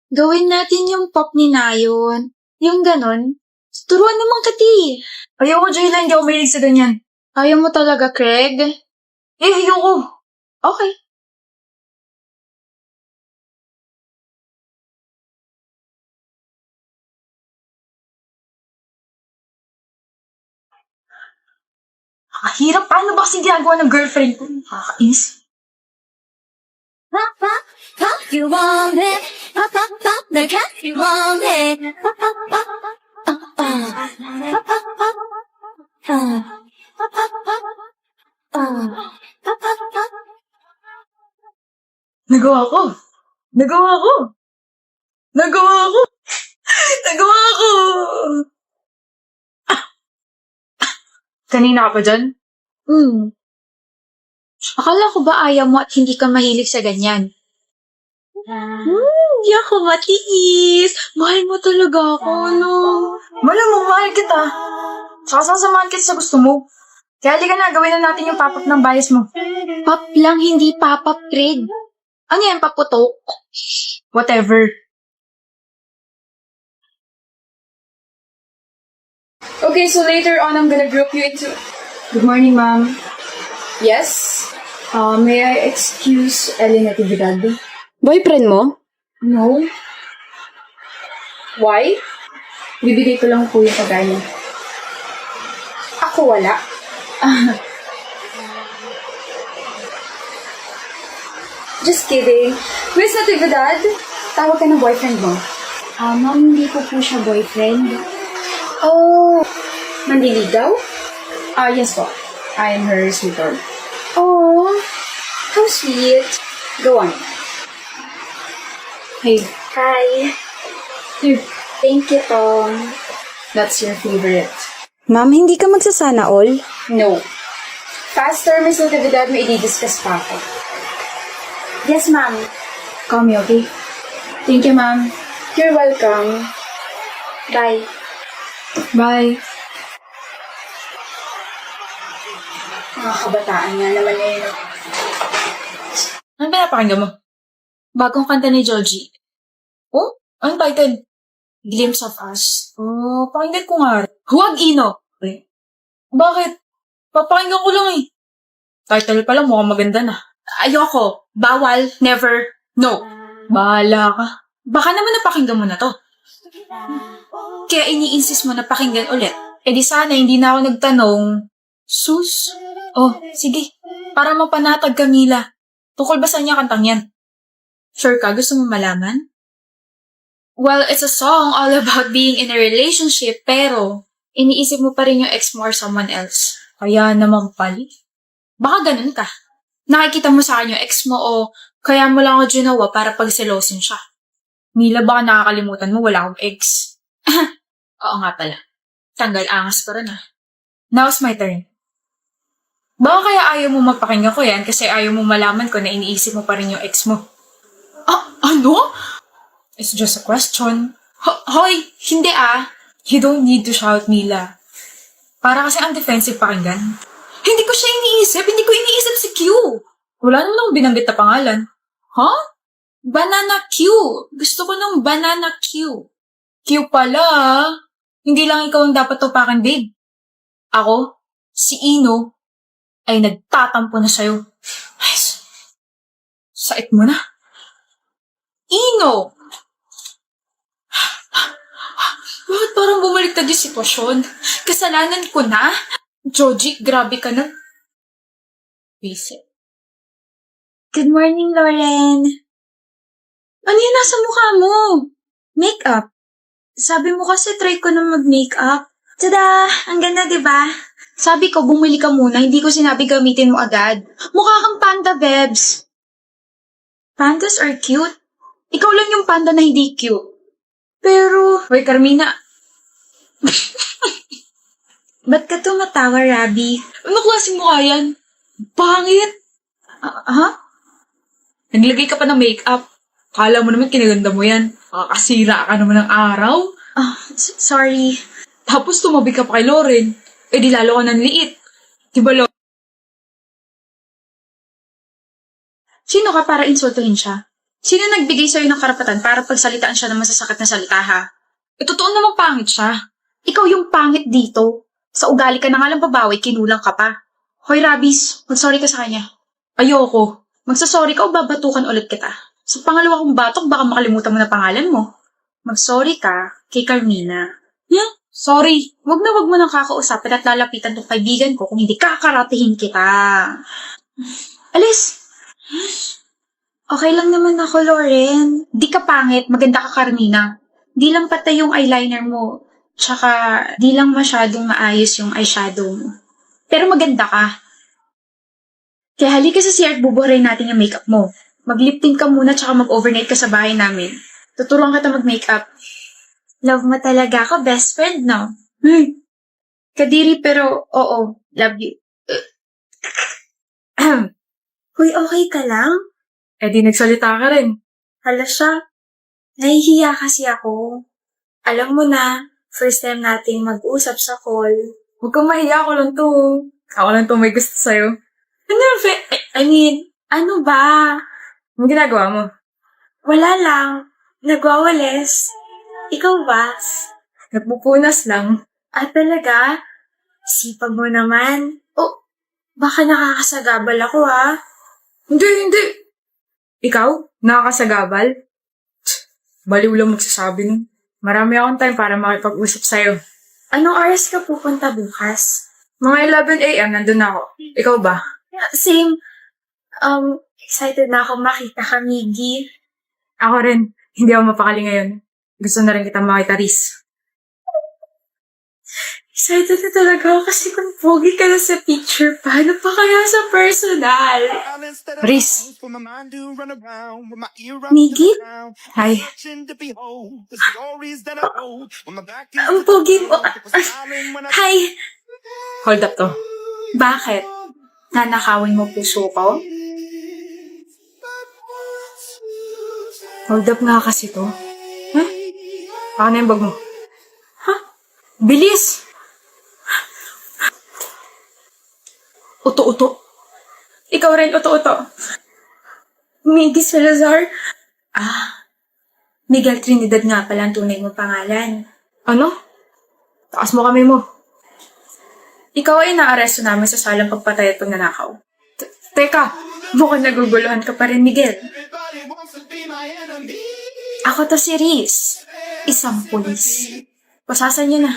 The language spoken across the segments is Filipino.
Gawin natin yung pop ni Nayon. Yung ganon. Turuan naman kati. Ayoko, Jayla. Hindi ako mahilig sa ganyan. Ayaw mo talaga, Craig? Ayoko. Okay. Hirap. Paano ba kasi ginagawa ng girlfriend ko? Nakakainis. Pop, pop, pop, you want it. Pop, pop, pop, 널 you want it. Pop, pop, pop, pop, pop, pop, pop, pop, pop, pop, pop, pop. Nagawa ko. Nagawa ko. Nagawa ko. Nagawa ko. Kanina ka pa dyan? Akala ko ba ayaw mo at hindi ka mahilig sa ganyan? Hindi ako matiis. Mahal mo talaga ako, no? Malamang mahal kita. Tsaka sasamahan kita sa gusto mo. Kaya halika na, gawin na natin yung pop-up ng bias mo. Pop lang, hindi pop-up, Craig. Ano yan, paputok? Whatever. Okay, so later on, I'm gonna group you into... Good morning, ma'am. Yes? May I excuse Ellie Natividad? Boyfriend mo? No. Why? Bibigay ko lang po yung pagkain niya. Ako wala. Just kidding. Miss Natividad, tawag ka ng boyfriend mo. Ma'am, hindi ko po siya boyfriend. Oh, manliligaw? Yes po. I am her sweetheart. Oh, how sweet. Go on. Hey, Hi. here. Thank you, Tom. That's your favorite. Ma'am, hindi ka magsasana all? No. Faster, Miss Natividad, may i-discuss pa ako. Yes, ma'am. Call me, okay? Thank you, ma'am. You're welcome. Bye. Bye. Mga kabataan nga naman yun. Ano ba napakinggan mo? Bagong kanta ni Joji. Oh? Anong title? Glimpse of Us. Oh, pakinggan ko nga. Huwag Ino. Bakit? Papakinggan ko lang eh. Title pa lang mukhang maganda na. Ayoko. Bawal. Never. No. Bahala ka. Baka naman napakinggan mo na to. Kaya ini-insist mo na pakinggan ulit. Eh di sana hindi na ako nagtanong. Sus? Oh, sige. Para mapanatag ka, Mila. Tukol ba sa niya kantang yan? Sure ka? Gusto mo malaman? Well, it's a song all about being in a relationship, pero iniisip mo pa rin yung ex mo or someone else. Kaya naman pali. Baka ganun ka. Nakikita mo sa akin yung ex mo o kaya mo lang ako ginawa para pagselosin siya. Mila, baka nakakalimutan mo wala akong ex. Oo nga pala. Tanggal angas ko rin ah. Now's my turn. Baka kaya ayaw mo magpakinggan ko yan kasi ayaw mo malaman ko na iniisip mo pa rin yung ex mo. Ano? It's just a question. Hoy, hindi ah. You don't need to shout, Mila. Para kasi ang defensive pakinggan. Hindi ko siya iniisip. Hindi ko iniisip si Q. Wala naman akong binanggit na pangalan. Huh? Banana Q. Gusto ko ng Banana Q. Q pala ah. Hindi lang ikaw ang dapat tupakan, babe. Ako, si Ino, ay nagtatampo na sa'yo. Ay, sait mo na. Ino! Bakit parang bumaliktad yung sitwasyon? Kasalanan ko na? Joji, grabe ka na. Visit. Good morning, Lauren. Ano yun nasa mukha mo? Makeup. Sabi mo kasi try ko na mag-makeup. Tada! Ang ganda, diba? Sabi ko, bumili ka muna. Hindi ko sinabi gamitin mo agad. Mukha kang panda, Bebs. Pandas are cute. Ikaw lang yung panda na hindi cute. Pero... Hoy, Carmina. Ba't ka tumatawa, Rabi? Ano klaseng mukha yan? Pangit! Ha? Naglagay ka pa ng makeup. Kala mo naman kinaganda mo yan. Kakasira ka naman ng araw. Sorry. Tapos tumabi ka pa kay Lauren. Eh di lalo ka ng liit. Diba, Lauren? Sino ka para insultuhin siya? Sino nagbigay sa'yo ng karapatan para pagsalitaan siya ng masasakit na salita, ha? Totoo namang pangit siya. Ikaw yung pangit dito. Sa ugali ka na nga lang babawi, kinulang ka pa. Hoy, Rabis, mag-sorry ka sa kanya. Ayoko. Magsasorry ka o babatukan ulit kita. Sa pangalawa kong batok, baka makalimutan mo na pangalan mo. Mag-sorry ka kay Carmina. Sorry. Wag mo nang kakausapin at lalapitan tong kaibigan ko kung hindi kakaratihin kita. Alis! Okay lang naman ako, Lauren. Di ka pangit, maganda ka, Carmina. Di lang patay yung eyeliner mo. Tsaka, di lang masyadong maayos yung eyeshadow mo. Pero maganda ka. Kaya halika sa CR at bubuharin natin yung makeup mo. Mag-lip tint ka muna tsaka mag-overnight ka sa bahay namin. Tuturuan kita mag-makeup. Love mo talaga ako, best friend, no? Kadiri pero, oo, love you. Hoy, okay ka lang? Eh di nagsalita ka rin. Hala siya. Nahihiya kasi ako. Alam mo na, first time nating mag-usap sa call. Huwag kang mahiya, ako lang to. Ako lang to may gusto sa'yo. Ano ba? Anong ginagawa mo? Wala lang. Nagwawalis. Ikaw ba? Nagpupunas lang. Talaga? Sipag mo naman. Oh, baka nakakasagabal ako, ha? Hindi. Ikaw? Nakakasagabal? Baliw lang magsasabi nun. Marami akong time para makipag-usap sa'yo. Anong oras ka pupunta bukas? Mga 11 a.m. nandun ako. Ikaw ba? Same. Excited na ako makita ka, Miggy. Ako rin. Hindi ako mapakali ngayon. Gusto na rin kita makita, Riz. Excited na talaga ako kasi kung pogi ka na sa picture, paano pa kaya sa personal? Riz. Miggy? Hi. Ang pogi mo. Hi! Hold up to. Bakit? Nanakawin mo puso ko? Hold up nga kasi to. Huh? Ako na yung bag mo. Bilis! Uto-uto. Ikaw rin, uto-uto. Miggy Salazar? Miguel Trinidad nga pala ang tunay mo pangalan. Ano? Taas mo kami mo. Ikaw ay naaresto namin sa salang pagpatay at pagnanakaw. Teka, Mukhang naguguluhan ka pa rin, Miguel. Ako to si Riz. Isang pulis. Pasasan niyo na.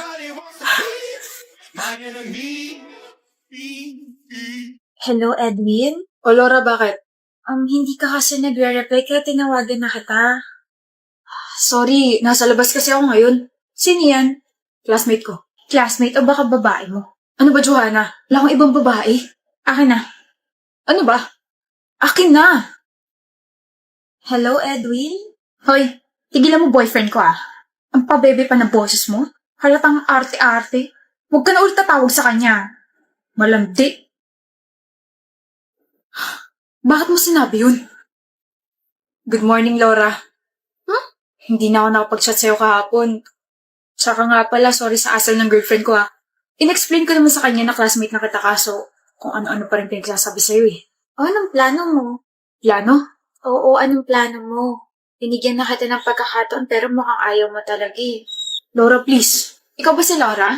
Hello, Edwin? O Laura, bakit? Hindi ka kasi nagre-reply kaya tinawagan na kita. Sorry, nasa labas kasi ako ngayon. Sino yan? Classmate ko. Classmate o baka babae mo? Ano ba, Johanna? Wala akong ibang babae. Akin na. Ano ba? Akin na! Hello, Edwin? Hoy, tigilan mo boyfriend ko Ang pabebe pa ng boses mo. Halatang arte-arte. Huwag ka na ulit tatawag sa kanya. Malandi. Bakit mo sinabi yun? Good morning, Laura. Hindi na ako nakapag-chat sa'yo kahapon. Tsaka nga pala, sorry sa asal ng girlfriend ko In-explain ko naman sa kanya na classmate na kita kaso kung ano-ano pa rin pinagsasabi sa'yo Anong plano mo? Plano? Oo, anong plano mo? Binigyan na kita ng pagkakataon pero mukhang ayaw mo talaga Laura, please. Ikaw ba si Laura?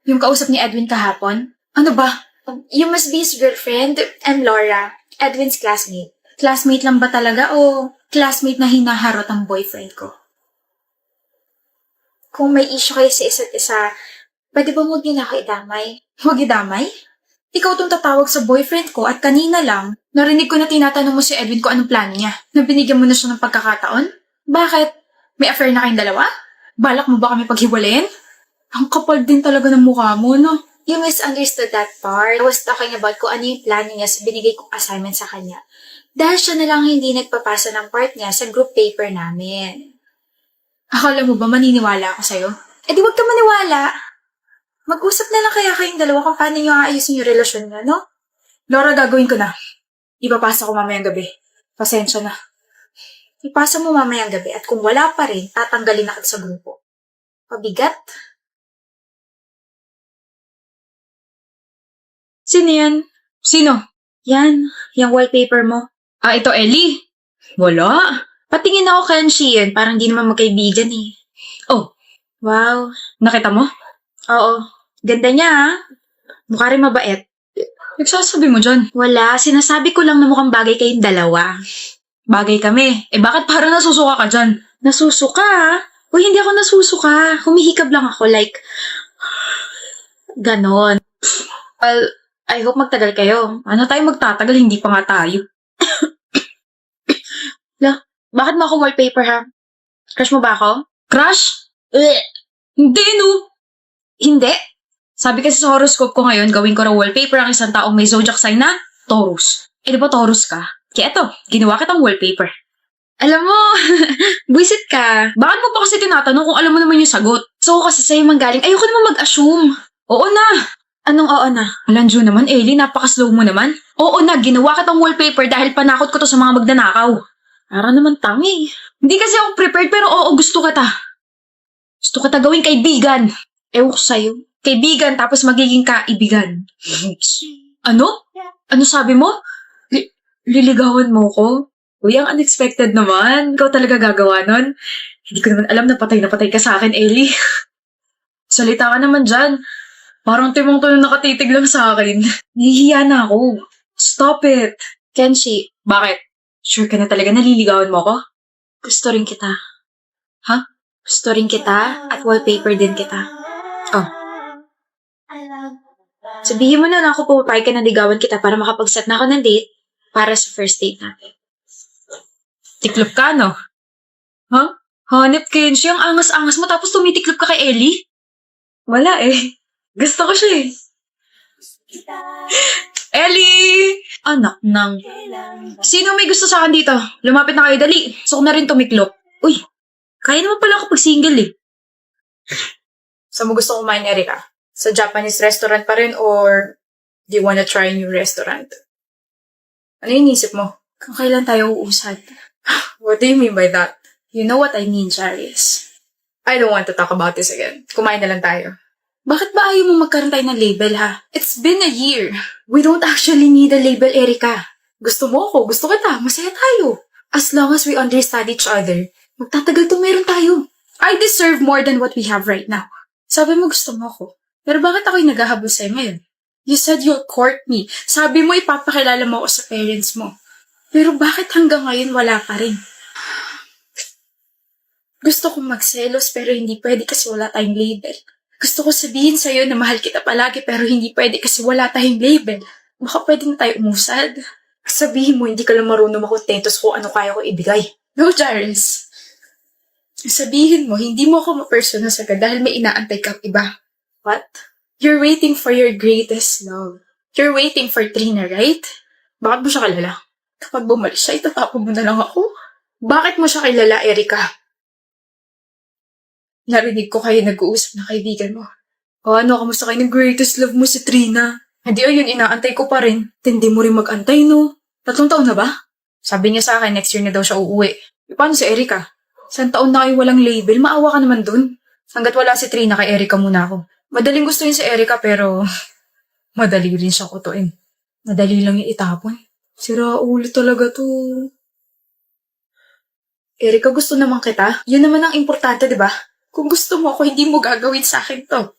Yung kausap ni Edwin kahapon? Ano ba? You must be his girlfriend. I'm Laura, Edwin's classmate. Classmate lang ba talaga o classmate na hinaharot ang boyfriend ko? Kung may issue kayo sa isa't isa, pwede ba huwag niyo na ako idamay? Huwag idamay? Ikaw tong tatawag sa boyfriend ko at kanina lang, narinig ko na tinatanong mo si Edwin kung anong plano niya. Na binigyan mo na siya ng pagkakataon? Bakit? May affair na kayong dalawa? Balak mo ba kami paghiwalayin? Ang kapal din talaga ng mukha mo, no? You misunderstood that part. I was talking about kung ano yung plano niya sa binigay kong assignment sa kanya. Dahil siya na lang hindi nagpapasa ng part niya sa group paper namin. Akala mo ba maniniwala ako sa'yo? Eh di wag ka maniwala. Mag-usap na lang kaya kayong dalawa kung paano nyo aayusin yung relasyon niya, no? Laura, gagawin ko na. Ipapasa ko mamayang gabi. Pasensya na. Ipasa mo mamayang gabi at kung wala pa rin, tatanggalin na kita sa grupo. Pabigat? Sino yan? Sino? Yan, yung wallpaper mo. Ito Ellie. Wala. Patingin ako Kenshi yun. Parang di naman magkaibigan eh. Oh, Wow. nakita mo? Oo. Ganda niya ha. Mukha rin mabait. Nagsasabi mo dyan. Wala. Sinasabi ko lang na mukhang bagay kayong dalawa. Bagay kami. Eh bakit parang nasusuka ka dyan? Nasusuka ha? Uy, hindi ako nasusuka. Humihikab lang ako. Like, ganon. Well, I hope magtagal kayo. Ano tayo magtatagal? Hindi pa nga tayo. Bakit mo ako wallpaper ha? Crush mo ba ako? Crush? Hindi, no. Hindi. Sabi kasi sa horoscope ko ngayon, gawin ko raw wallpaper ang isang taong may zodiac sign na Taurus. Eh, di ba Taurus ka? Kaya eto, ginawa kitang wallpaper. Alam mo, buisit ka. Bakit mo pa kasi tinatanong kung alam mo naman yung sagot? So kasi sa'yo manggaling. Ayoko naman mag-assume. Oo na. Anong oo na? Alanjo naman, Ellie, napaka-slow mo naman. Oo na, ginawa kitang wallpaper dahil panakot ko to sa mga magnanakaw. Para naman tangi. Hindi kasi ako prepared pero oo, gusto kita. Gusto kita gawing kaibigan. Ewan ko sa'yo. Kaibigan tapos magiging kaibigan. Ano? Ano sabi mo? Liligawan mo ko? Uy, ang unexpected naman. Ikaw talaga gagawa nun? Hindi ko naman alam na patay ka sa akin, Ellie. Salita ka naman dyan. Parang timong to na nakatitig lang sa akin. Nahihiya na ako. Stop it. Kenshi, Bakit? Sure ka na talaga naliligawan mo ko? gusto rin kita. Ha? Gusto rin kita at wallpaper din kita. Oh. Sabihin mo na ako pumapayag ka na ligawan kita para makapag-set na ako ng date para sa first date natin. Tiklop ka, no? Ha? Hanep, Kenshi, ang angas-angas mo tapos tumitiklop ka kay Ellie? Wala eh. Gusto ko siya eh. Ellie! Anak ng... Sino may gusto sa akin dito? Lumapit na kayo, dali. Gusto ko na rin tumiklop. Uy, kaya naman pala ako pag single eh. Saan mo gusto kumain, Erika? Sa Japanese restaurant pa rin or do you wanna try a new restaurant? Ano yung isip mo? Kung kailan tayo uusad. What do you mean by that? You know what I mean, Charis. I don't want to talk about this again. Kumain na lang tayo. Bakit ba ayaw mo magkaroon tayo ng label, ha? It's been a year. We don't actually need a label, Erika. Gusto mo ako, gusto kita, masaya tayo. As long as we understand each other, magtatagal to meron tayo. I deserve more than what we have right now. Sabi mo gusto mo ako. Pero bakit ako'y naghahabol sa'yo ngayon? You said you'll court me. Sabi mo ipapakilala mo ako sa parents mo. Pero bakit hanggang ngayon wala pa rin? Gusto kong magselos pero hindi pwede kasi wala tayong label. Gusto ko sabihin sa'yo na mahal kita palagi pero hindi pwede kasi wala tayong label. Baka pwede na tayo umusad. Sabihin mo hindi ka lang marunong makontento sa kung ano kaya ko ibigay. No, Jairus. Sabihin mo hindi mo ako mapersonal agad dahil may inaantay kang iba. What? You're waiting for your greatest love. You're waiting for Trina, right? Bakit mo siya kilala? Kapag bumalis siya, itatapon mo na lang ako. Bakit mo siya kilala, Erika? Narinig ko kayo nag-uusap na kaibigan mo. O ano, kamusta kayo ng greatest love mo si Trina? Hindi ayun, inaantay ko pa rin. Hindi mo rin mag-antay, no? 3 taon na ba? Sabi niya sa akin, next year na daw siya uuwi. E, paano si Erika? 1 taon na kayo walang label, maawa ka naman dun. Hanggat wala si Trina, kay Erika muna ako. Madaling gustuin si Erika, pero madali rin siyang kutuin. Madali lang yung itapon. Sira ulo talaga to. Erika, gusto naman kita. Yun naman ang importante, di ba? Kung gusto mo ako, hindi mo gagawin sa akin to.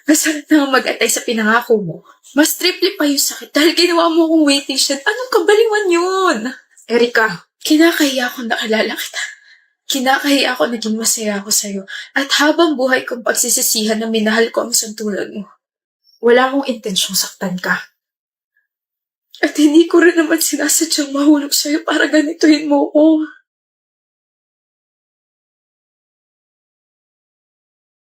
Masarap na mag-atay sa pinangako mo. Mas triple pa yung sakit dahil ginawa mo akong waiting shed. Anong kabaliwan yun? Erika, kinakahiya akong nakilala kita. Kinakahiya ako naging masaya ako sa'yo. At habang buhay kong pagsisisihan na minahal ko ang isang tulad mo. Wala akong intensyong saktan ka. At hindi ko rin naman sinasadyang mahulog sa'yo para ganituhin mo ko.